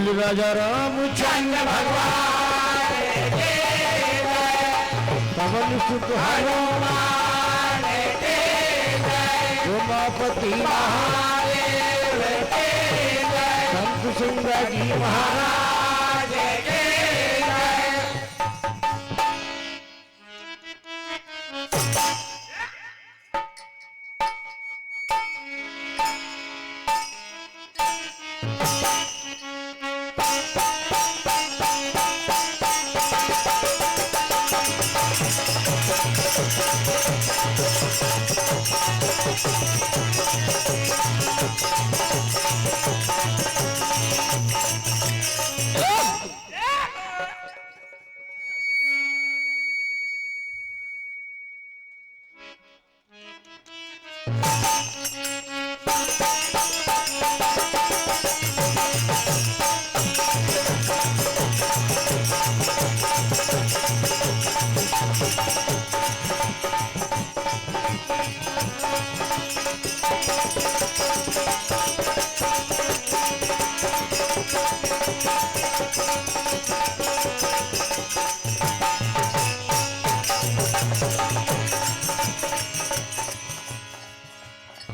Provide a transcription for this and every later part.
बोल राजा रामचंद्र भगवान के जय, पवन सुत हनुमान के जय, उमापति महादेव के जय, संत सिंह जी महाराज के जय।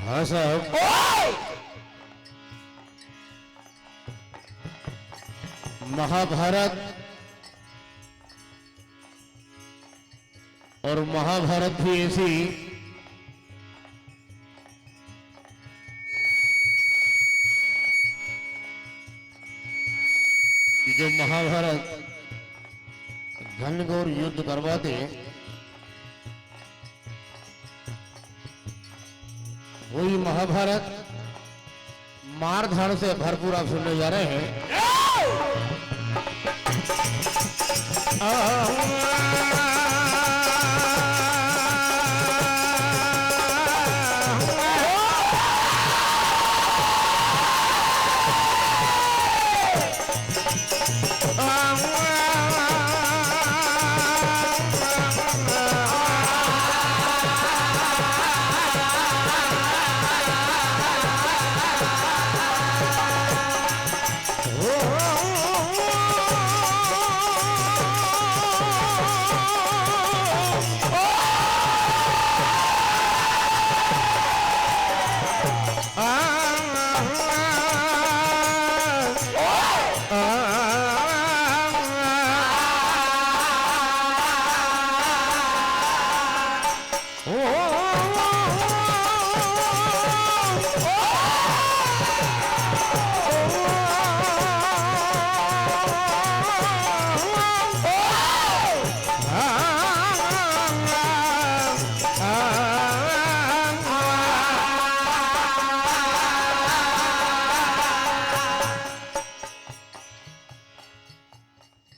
हाँ साहब, महाभारत और महाभारत भी ऐसी जो महाभारत घनघोर युद्ध करवाते, वही महाभारत मारधाड़ से भरपूर आप सुनने जा रहे हैं।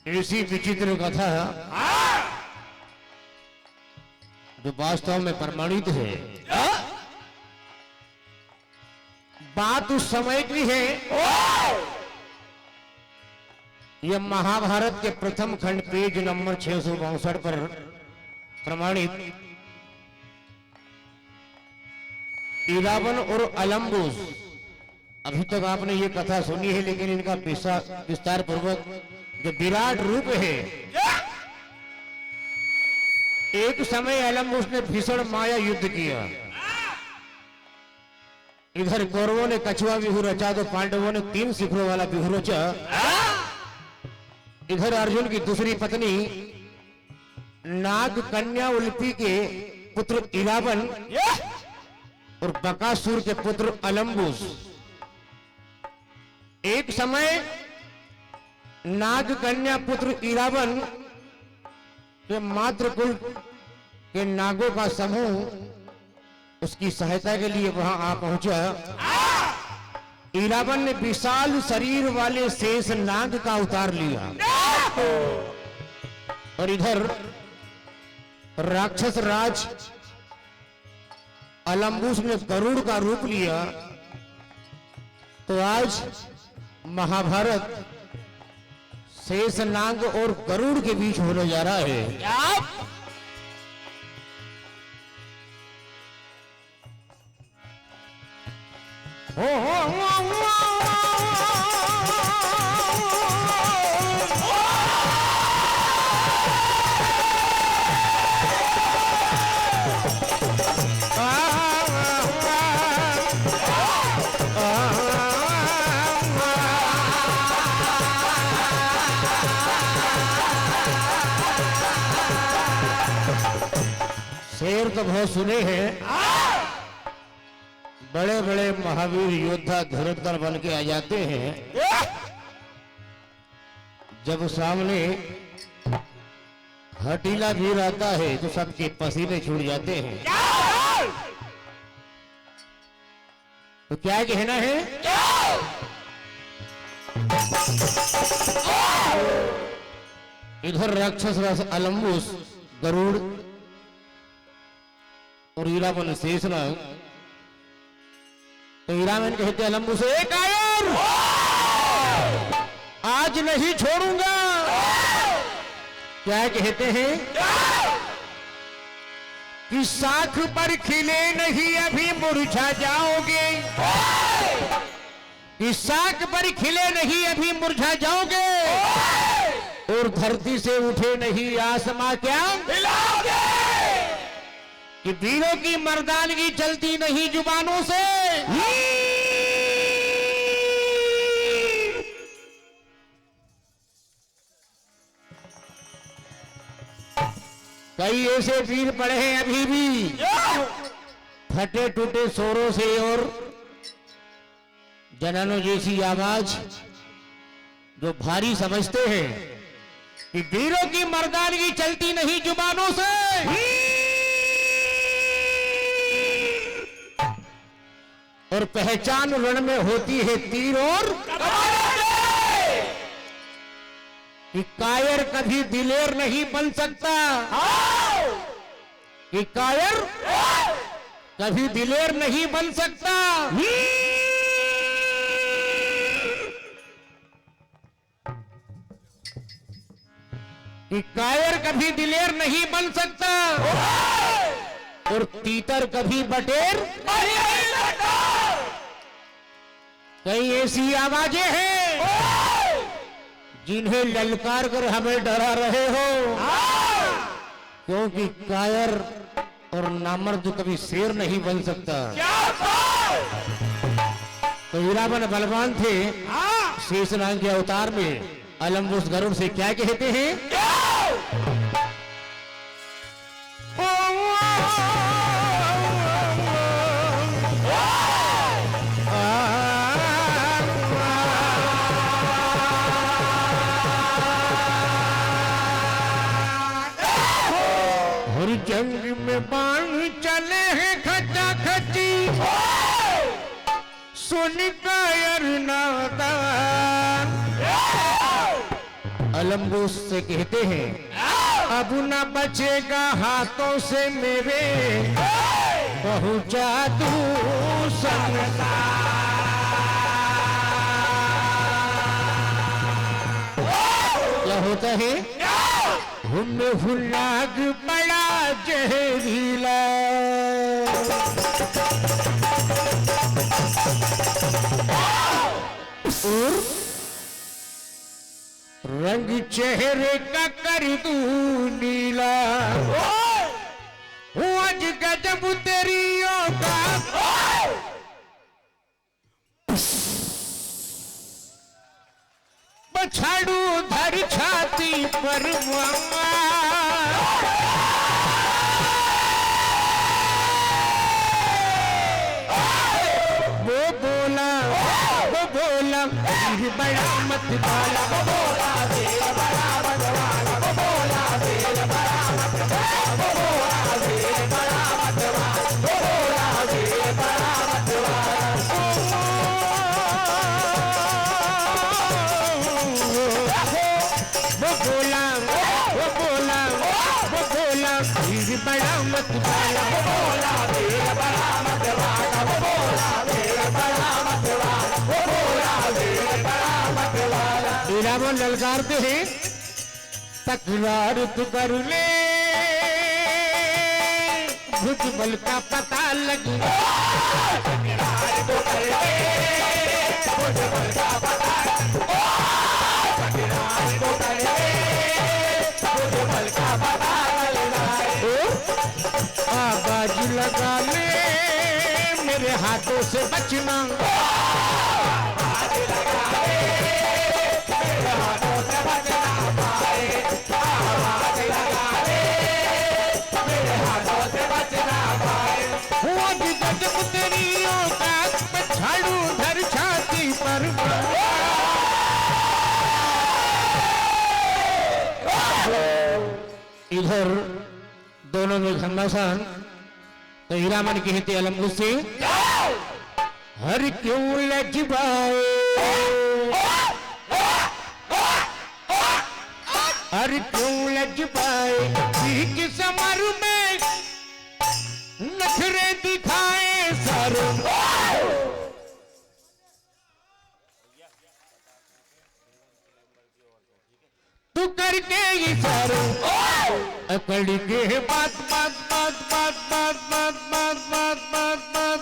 ऐसी विचित्र कथा जो वास्तव में प्रमाणित है। बात उस समय की है, यह महाभारत के प्रथम खंड पेज नंबर 662 पर प्रमाणित इरावन और अलम्बुस। अभी तक आपने ये कथा सुनी है, लेकिन इनका विस्तार पूर्वक जो विराट रूप है। एक समय अलम्बुस ने भीषण माया युद्ध किया। इधर कौरवों ने कछुआ व्यूह रचा तो पांडवों ने 3 शिखरों वाला व्यूह रचा। इधर अर्जुन की दूसरी पत्नी नाग कन्या उल्पी के पुत्र इरावन और बकासुर के पुत्र अलम्बुस। एक समय नाग कन्या पुत्र इरावन के मातृकुल के नागों का समूह उसकी सहायता के लिए वहां आ पहुंचा। इरावन ने विशाल शरीर वाले शेष नाग का अवतार लिया और इधर राक्षस राज अलम्बुस ने गरुड़ का रूप लिया। तो आज महाभारत शेषनाग और गरुड़ के बीच होने जा रहा है। हो शेर तो बहुत सुने हैं, बड़े बड़े महावीर योद्धा धुरंधर बन के आ जाते हैं, जब सामने हटीला वीर आता है तो सबके पसीने छूट जाते हैं। तो क्या कहना है? इधर राक्षस रस अलम्बुस गरुड़ और ईरावन शेषनाग। तो ईरावन कहते अलम्बु से, एक कायर, आज नहीं छोड़ूंगा। क्या कहते हैं? कि शाख पर खिले नहीं अभी मुरझा जाओगे, कि शाख पर खिले नहीं अभी मुरझा जाओगे, और धरती से उठे नहीं आसमां क्या हिलाओगे, कि वीरों की मर्दानगी चलती नहीं जुबानों से। कई ऐसे वीर पड़े हैं अभी भी फटे टूटे स्वरों से और जनानों जैसी आवाज, जो भारी समझते हैं कि वीरों की मर्दानगी चलती नहीं जुबानों से, और पहचान रण में होती है तीर और कि कायर कभी दिलेर नहीं बन सकता, कि कायर कभी दिलेर नहीं बन सकता। कि कायर कभी दिलेर नहीं बन सकता, और तीतर कभी बटेर नहीं सकता। कई ऐसी आवाजें हैं जिन्हें ललकार कर हमें डरा रहे हो, क्योंकि कायर और नामर्द कभी शेर नहीं बन सकता। तो ईरावन बलवान थे, शेषनाग के अवतार में अलम्बुस गरुड़ से क्या कहते हैं? जंग में बाण चले हैं खचा खची, सुन कायर नादान। अलम्बुस से कहते हैं, अब न बचेगा हाथों से मेरे बहु जादू संगता। क्या होता है? हुल्लाग बड़ा जहरीला, और रंग चेहरे का कर दूं नीला। आज गजब तेरी औकात, बछाड़ू धर छाती पर वो बोला बड़ा मत बाला, वो बोला देर बड़ा मत वाला, वो बोला देर बड़ा मत वाला, वो बोला देर बड़ा मत वाला, वो बोला देर बड़ा मत वाला। वो बोला देर बड़ा मत वाला, वो बोला देर बड़ा मत वाला, वो बोला देर बड़ा मत वाला, वो बोला देर बड़ा मत वाला। ईरावन ललकारते हैं, तकरार तू कर ले, भुजबल का पता लगे। तकरार तू कर ले, भुजबल का पता लगे। तकरार तू कर ले, भुजबल का पता लगे। आवाज लगा ले, मेरे हाथों से बचना। आवाज लगा ले, मेरे हाथों से बचना पाए। आवाज लगा ले, मेरे हाथों से बचना इधर दोनों में घमासान तो हीरामन कहते अलम से हर क्यों लजबाए हर क्यों लजबाए बीच समर में नखरे दिखाए सर तू करके इशारों अकड़ के बात बात बात बात बात बात बात बात बात बात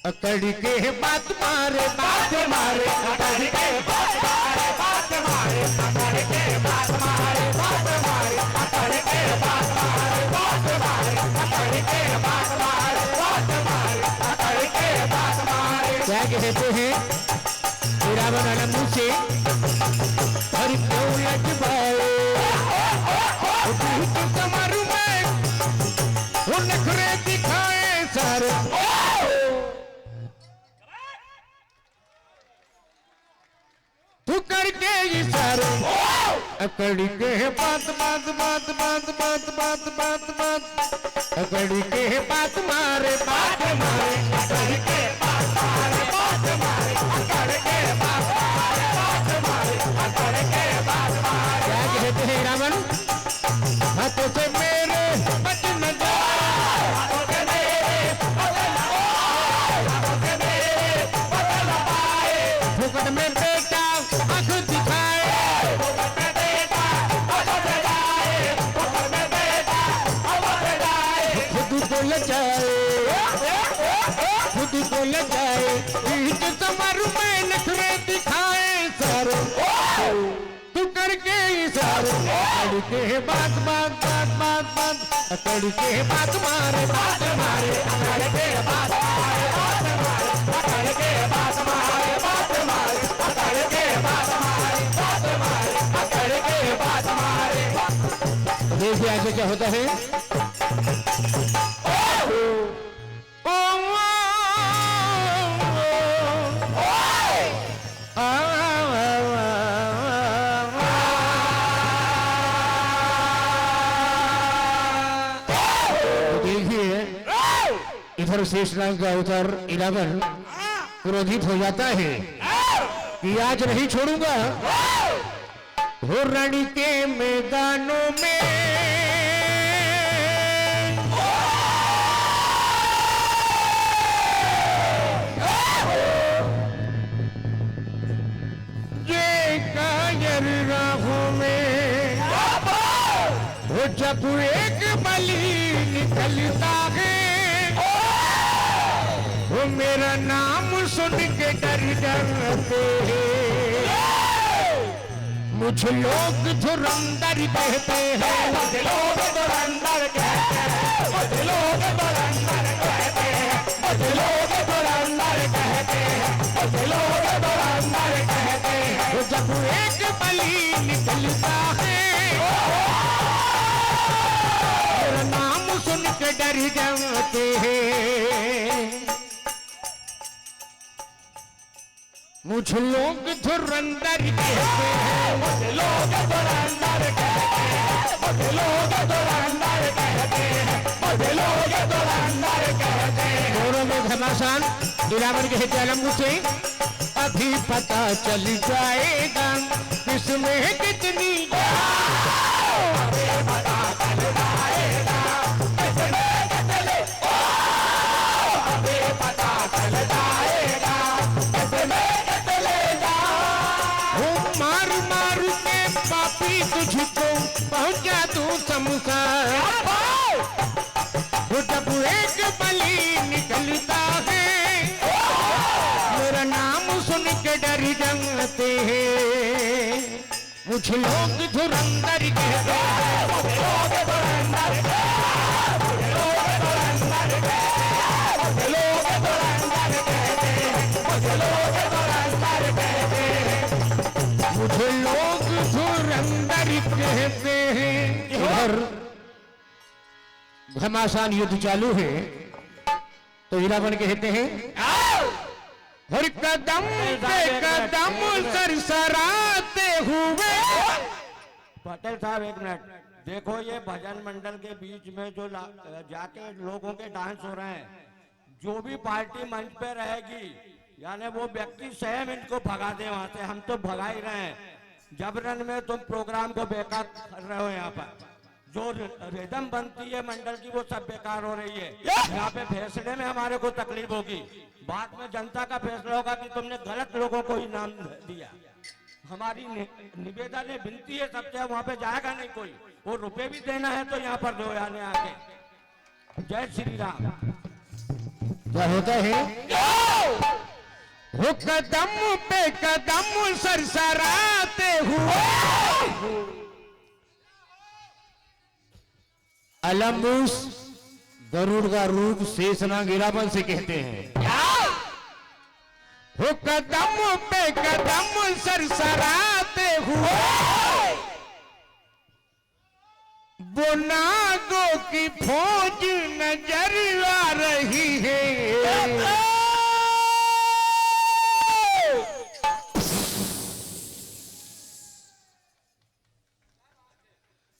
अकड़ के बात मारे अकड़ के बात मारे अकड़ के बात मारे अकड़ के बात मारे अकड़ के बात मारे अकड़ के बात मारे क्या कहते हैं हीरामन अलम से हर क्यों लजबाए बीच समर में वो नखरे दिखाए सारे तू करके इशारे अकड़ के बात बात बात बात बात बात बात बात अकड़ के बात मारे अकड़ के बात मारे अकड़ के बात मारे अकड़ के बात मारे क्या कहते हैं रावण हाथों से मेरे बच न जाए हाथों से मेरे बच न पाए हाथों से मेरे बच न पाए फुकट में बेटा आंख दिखाए फुकट में बेटा आंख से जाए फुकट में बेटा आंख से जाए खुद को ले जाए खुद को ले जाए बीच समर में नखरे दिखाए सर तू करके इशारे अकड़ के बात बात बात बात बात अकड़ के बात मारे अकड़ के बात मारे अकड़ के बात मारे अकड़ के बात मारे अकड़ के बात मारे देखिए ऐसे क्या होता है इधर शेषनाग का अवतार इलावन क्रोधित हो जाता है कि आज नहीं छोड़ूंगा हो रण के मैदानों में ये कायर राहों में वो जब एक बलि निकलता है वो मेरा नाम सुन के डर डरते हैं मुझ लोग धुरंधर कहते हैं मुझ लोग धुरंधर कहते हैं मुझ लोग धुरंधर कहते हैं मुझ लोग धुरंधर कहते हैं मुझ लोग धुरंधर कहते हैं वो जब एक बलि निकलता है मेरा नाम सुन के डर जाते हैं मुझ लोग धुरंधर कहते हैं मुझ लोग धुरंधर कहते हैं मुझ लोग धुरंधर कहते हैं मुझ लोग धुरंधर कहते हैं दोनों में घमासान हीरामन कहते अलम से अभी पता चल जाएगा किसमें कितनी अभी पता चल जाएगा किसमें कितनी अभी पता चल जाएगा किसमें मार मार के पापी तुझको पहुंचा तू शमशान वो जब एक बलि निकलता है मेरा नाम सुन के डर जमते हैं मुझ लोग धुरंधर कहते हैं मुझ लोग धुरंधर कहते हैं मुझ लोग धुरंधर कहते हैं मुझ लोग धुरंधर कहते हैं मुझे लोग धुरंधर कहते हैं इधर घमासान युद्ध चालू है तो हीरामन कहते हैं हर कदम पे कदम सरसराते हुए पटेल साहब एक मिनट देखो ये भजन मंडल के बीच में जो जाके लोगों के डांस हो रहे हैं, जो भी पार्टी मंच पे रहेगी यानी वो व्यक्ति स्वयं इनको भगा दे वहां से। हम तो भगा ही रहे हैं। जबरन में तुम प्रोग्राम को बेकार कर रहे हो। यहाँ पर जो रिदम बनती है मंडल की वो सब बेकार हो रही है। यहाँ पे फैसले में हमारे को तकलीफ होगी, बाद में जनता का फैसला होगा कि तुमने गलत लोगों को इनाम दिया। हमारी निवेदन है, विनती है सबसे, वहां पे जाएगा नहीं कोई। वो रुपए भी देना है तो यहाँ पर दो यानी आके। जय श्री राम। क्या होता है? हो कदम पे कदम सरसराते हुए अलम्बूस गरुड़ का रूप शेषनाग गिरावन से कहते हैं। हो कदम पे कदम सरसराते हुए वो नागों की फौज नजर आ रही है।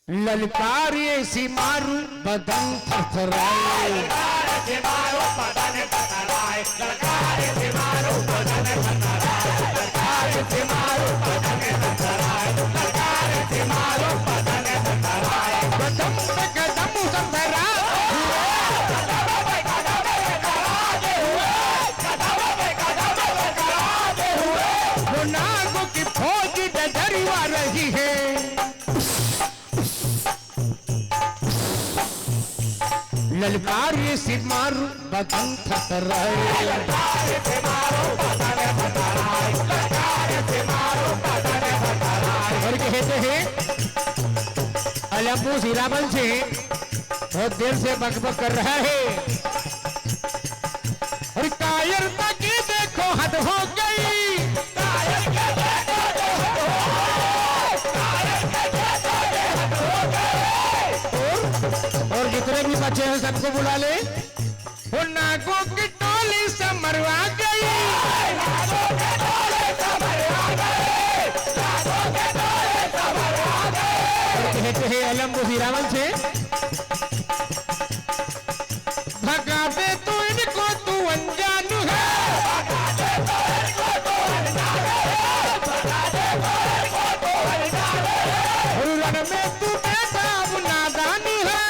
ललकार ऐसी मारू बदन थरथराए, ललकार ऐसी मारू बदन थरथराए, ललकार ऐसी मारू बदन थरथराए, ललकार ऐसी मारू बदन थरथराए, ललकार ऐसी मारू बदन थरथराए। कदम पे कदम सरसरा कदम पे कदम सरसराते हुए, कदम पे कदम सरसराते हुए वो नागों की फौज नजर आ रही है। ललकार से मारू बदन थरथराए, ललकार से मारू बदन थरथराए, ललकार से मारू बदन थरथराए। और कहते हैं अलम्बूस हीरावन से बहुत देर से बकबक कर रहा है और कायरता की देखो हद हो गई, कायर के देखो हद हो गई, कायर के देखो हद हो गई। और जितने भी बच्चे हैं सबको बुला ले। वो नागों की टोली से मरवा गई, नागों की टोली से मरवा गई, नागों की टोली से मरवा गई। कहते हैं अलम्बूस हीरावन से भगा दे तू इनको, तू अनजान है, भगा दे तू इनको, तू अनजान है, भगा दे तू इनको, तू अनजान है। और रण में तू बैठा अब नादान है,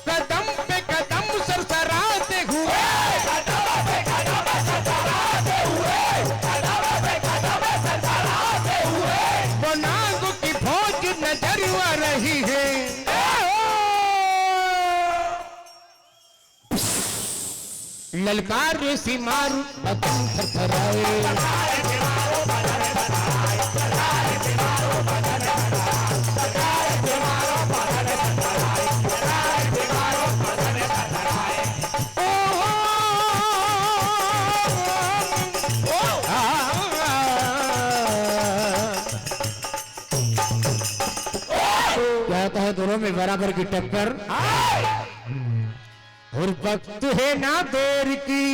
कदम पे कदम सरसराते हुए, कदम पे कदम सरसराते हुए, कदम पे कदम सरसराते हुए वो नागों की फौज नजर आ रही है। ललकार सी मारू बदन थरथराए, ललकार से मारू बदन थरथराए, ललकार से मारू बदन थरथराए, ललकार से मारू बदन थरथराए, ललकार से मारू बदन थरथराए। कहता है दोनों में बराबर की टक्कर और वक्त है ना देर की,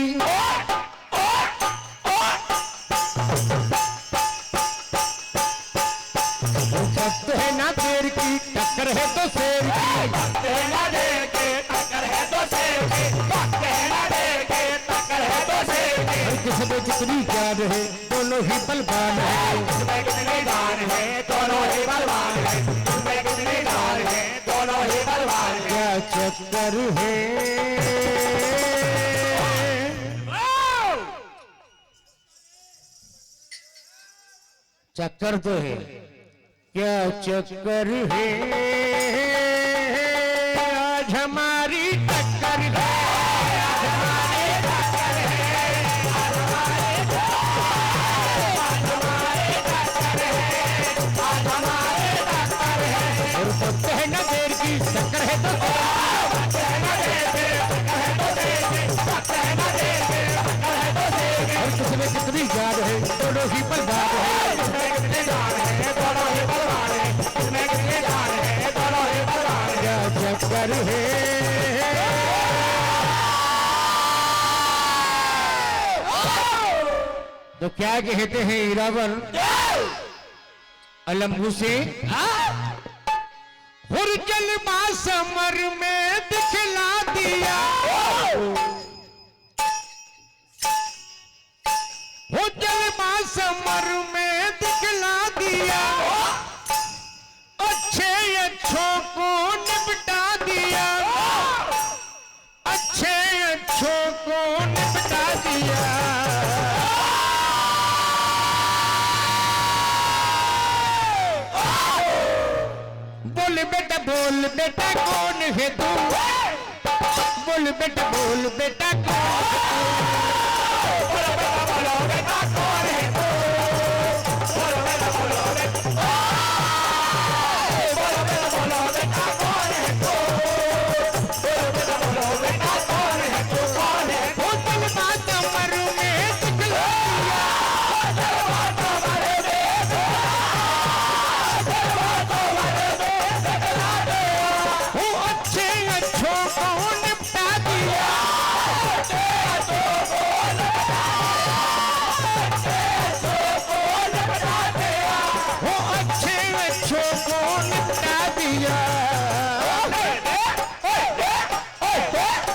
वक्त है ना देर की, टक्कर है तो शेर की, वक्त है ना देर की, टक्कर है तो शेर की, वक्त है ना देर की, टक्कर है तो शेर की। और किसमें कितनी जान है दोनों ही बलवान है, किसमें कितनी जान है दोनों ही बलवान है, किसमें कितनी जान है दोनों ही बलवान है। क्या चक्कर है चक्कर तो है, क्या चक्कर है आज हमारी टक्कर है, आज हमारी टक्कर है, आज हमारी टक्कर है, आज हमारी टक्कर है। और वक्त है ना देर की, टक्कर है तो वक्त है ना देर की, टक्कर है तो देर की, वक्त है ना देर की, टक्कर है तो देर की। और किसमें कितनी जान है दोनों ही बलवान है, चक्कर है। तो क्या कहते हैं हीरावन अलम्बू से हुरजलमा समर में दिखला दिया, हुरजलमा समर में दिखला दिया, अच्छे अच्छों को निपटा दिया, अच्छे अच्छों को निपटा दिया। बोल बेटा कौन है तू, बोल बेटा कौन है तू, बोल बेटा कौन है तू, बोलो बेटा कौन है तू, बोलो बेटा कौन है तू, कौन है वो दिल बात मरु में दिखला दिया,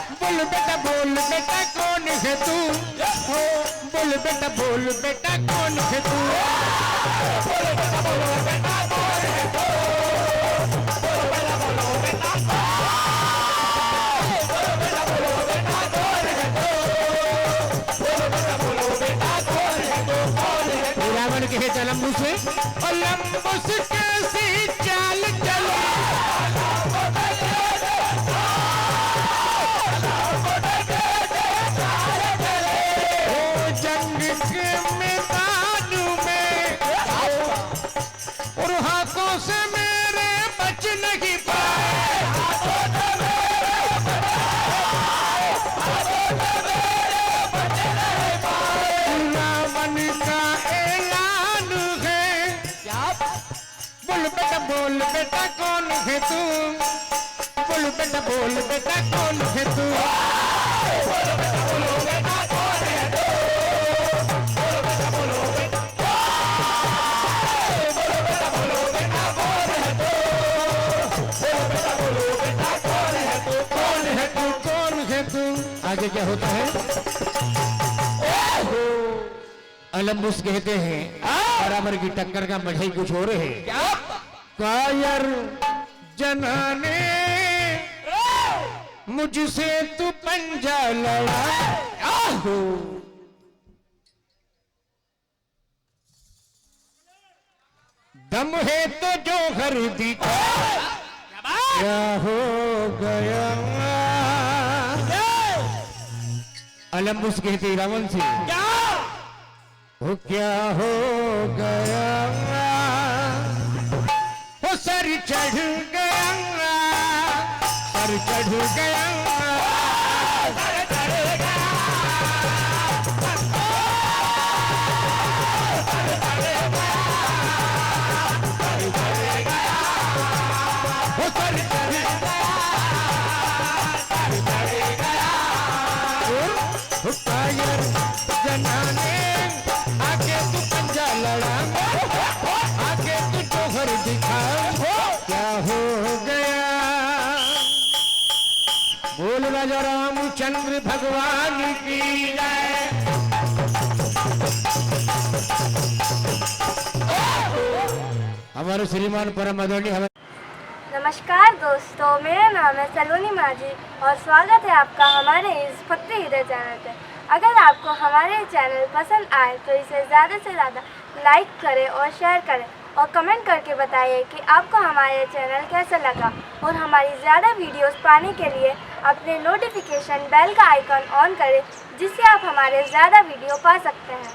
बोल बेटा कौन है तू, बोल बेटा कौन है तू, बोलो बेटा कौन है तू, रावण के अलम्बू से अलम्बुस कैसी चाल चले, से मेरे बच नहीं पाए, रावण का ऐलान है, बोल बेटा कौन है तू, बोल बेटा कौन है तू, बोलो बेटा कौन है तू, आगे क्या होता है? अलम्बुस कहते हैं बराबर की टक्कर का मजा ही कुछ और है। कायर जनाने मुझसे तू पंजा लड़ा, दम है तो जो घर दिखा, क्या हो गया? अलम्बुस कहते रावण से वो क्या हो गया, वो सर चढ़ गया, सर चढ़ गया, सर चढ़ गया, सर चढ़ गया, सर चढ़ गया, वो सर चढ़ गया, सर चढ़ गया, कायर जनाने आगे तू पंजा लड़ा, आगे तू जोहर दिखा, क्या हो गया? बोल राजा रामचंद्र भगवान की जय। हमारे श्रीमान परम आदरणीय। नमस्कार दोस्तों, मेरा नाम है सलोनी माझी और स्वागत है आपका हमारे इस भक्ति हृदय चैनल पे। अगर आपको हमारे चैनल पसंद आए तो इसे ज़्यादा से ज़्यादा लाइक करें और शेयर करें और कमेंट करके बताइए कि आपको हमारे चैनल कैसा लगा। और हमारी ज़्यादा वीडियोस पाने के लिए अपने नोटिफिकेशन बेल का आइकन ऑन करें, जिससे आप हमारे ज़्यादा वीडियो पा सकते हैं।